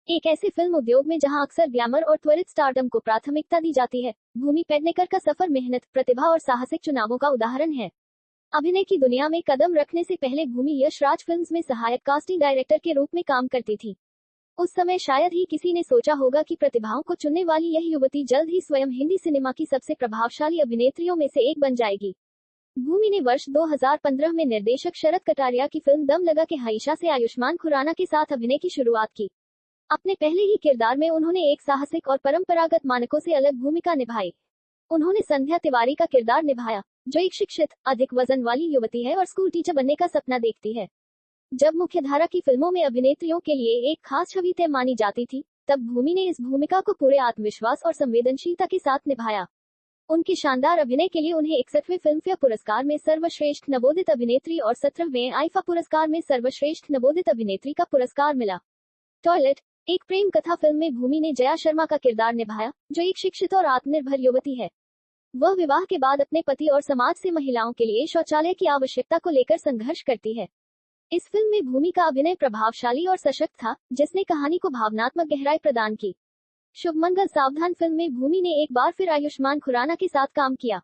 एक ऐसे फिल्म उद्योग में जहां अक्सर ग्लैमर और त्वरित स्टारडम को प्राथमिकता दी जाती है, भूमि पेडनेकर का सफर मेहनत, प्रतिभा और साहसिक चुनावों का उदाहरण है। अभिनय की दुनिया में कदम रखने से पहले भूमि यश राज फिल्म्स में सहायक कास्टिंग डायरेक्टर के रूप में काम करती थी। उस समय शायद ही किसी ने सोचा होगा कि प्रतिभाओं को चुनने वाली यह युवती जल्द ही स्वयं हिंदी सिनेमा की सबसे प्रभावशाली अभिनेत्रियों में से एक बन जाएगी। भूमि ने वर्ष 2015 में निर्देशक शरद कटारिया की फिल्म दम लगा के हईशा से आयुष्मान खुराना के साथ अभिनय की शुरुआत की। अपने पहले ही किरदार में उन्होंने एक साहसिक और परंपरागत मानकों से अलग भूमिका निभाई। उन्होंने संध्या तिवारी का किरदार निभाया, जो एक शिक्षित, अधिक वजन वाली युवती है और स्कूल टीचर बनने का सपना देखती है। जब मुख्यधारा की फिल्मों में अभिनेत्रियों के लिए एक खास छवि तय मानी जाती थी, तब भूमि ने इस भूमिका को पूरे आत्मविश्वास और संवेदनशीलता के साथ निभाया। उनके शानदार अभिनय के लिए उन्हें 61वें फिल्मफेयर पुरस्कार में सर्वश्रेष्ठ नवोदित अभिनेत्री और 17वें आईफा पुरस्कार में सर्वश्रेष्ठ नवोदित अभिनेत्री का पुरस्कार मिला। टॉयलेट, एक प्रेम कथा फिल्म में भूमि ने जया शर्मा का किरदार निभाया, जो एक शिक्षित और आत्मनिर्भर युवती है। वह विवाह के बाद अपने पति और समाज से महिलाओं के लिए शौचालय की आवश्यकता को लेकर संघर्ष करती है। इस फिल्म में भूमि का अभिनय प्रभावशाली और सशक्त था, जिसने कहानी को भावनात्मक गहराई प्रदान की। शुभमंगल सावधान फिल्म में भूमि ने एक बार फिर आयुष्मान खुराना के साथ काम किया।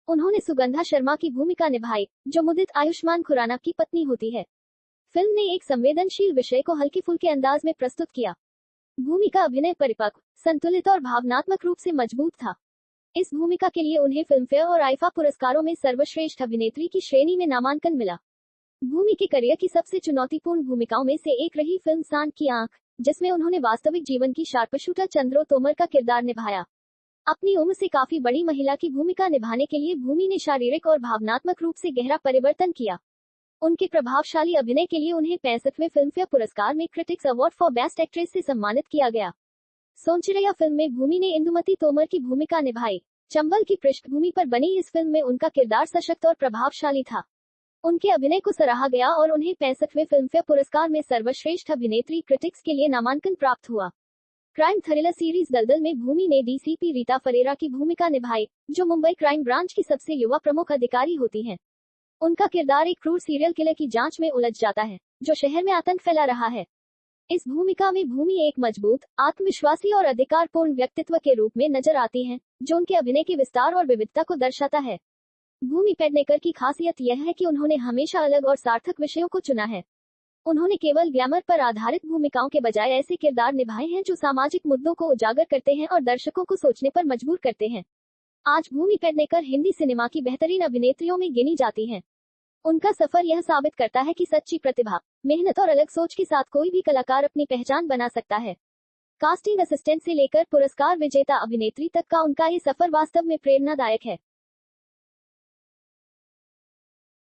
उन्होंने सुगंधा शर्मा की भूमिका निभाई, जो मुदित आयुष्मान खुराना की पत्नी होती है। फिल्म ने एक संवेदनशील विषय को हल्के फुल्के अंदाज में प्रस्तुत किया। भूमि का अभिनय परिपक्व, संतुलित और भावनात्मक रूप से मजबूत था। इस भूमिका के लिए उन्हें फिल्मफेयर और आईफा पुरस्कारों में सर्वश्रेष्ठ अभिनेत्री की श्रेणी में नामांकन मिला। भूमि के करियर की सबसे चुनौतीपूर्ण भूमिकाओं में से एक रही फिल्म सांड की आंख, जिसमें उन्होंने वास्तविक जीवन की शार्पशूटर चंद्रो तोमर का किरदार निभाया। अपनी उम्र से काफी बड़ी महिला की भूमिका निभाने के लिए भूमि ने शारीरिक और भावनात्मक रूप से गहरा परिवर्तन किया। उनके प्रभावशाली अभिनय के लिए उन्हें 65वें फिल्मफेयर पुरस्कार में critics award for best actress से सम्मानित किया गया। सोनचिड़ैया फिल्म में भूमि ने इंदुमती तोमर की भूमिका निभाई। चंबल की पृष्ठभूमि पर बनी इस फिल्म में उनका किरदार सशक्त और प्रभावशाली था। उनके अभिनय को सराहा गया और उन्हें 65वें फिल्मफेयर पुरस्कार में सर्वश्रेष्ठ अभिनेत्री क्रिटिक्स के लिए नामांकन प्राप्त हुआ। क्राइम थ्रिलर सीरीज दलदल में भूमि ने डीसीपी रीता फरेरा की भूमिका निभाई, जो मुंबई क्राइम ब्रांच की सबसे युवा प्रमुख अधिकारी होती हैं। उनका किरदार एक क्रूर सीरियल किलर की जांच में उलझ जाता है, जो शहर में आतंक फैला रहा है। इस भूमिका में भूमि एक मजबूत, आत्मविश्वासी और अधिकारपूर्ण व्यक्तित्व के रूप में नजर आती हैं, जो उनके अभिनय के विस्तार और विविधता को दर्शाता है। भूमि पेडनेकर की खासियत यह है कि उन्होंने हमेशा अलग और सार्थक विषयों को चुना है। उन्होंने केवल ग्लैमर पर आधारित भूमिकाओं के बजाय ऐसे किरदार निभाए हैं जो सामाजिक मुद्दों को उजागर करते हैं और दर्शकों को सोचने पर मजबूर करते हैं। आज भूमि पेडनेकर हिंदी सिनेमा की बेहतरीन अभिनेत्रियों में गिनी जाती हैं। उनका सफर यह साबित करता है कि सच्ची प्रतिभा, मेहनत और अलग सोच के साथ कोई भी कलाकार अपनी पहचान बना सकता है। कास्टिंग असिस्टेंट से लेकर पुरस्कार विजेता अभिनेत्री तक का उनका ये सफर वास्तव में प्रेरणादायक है।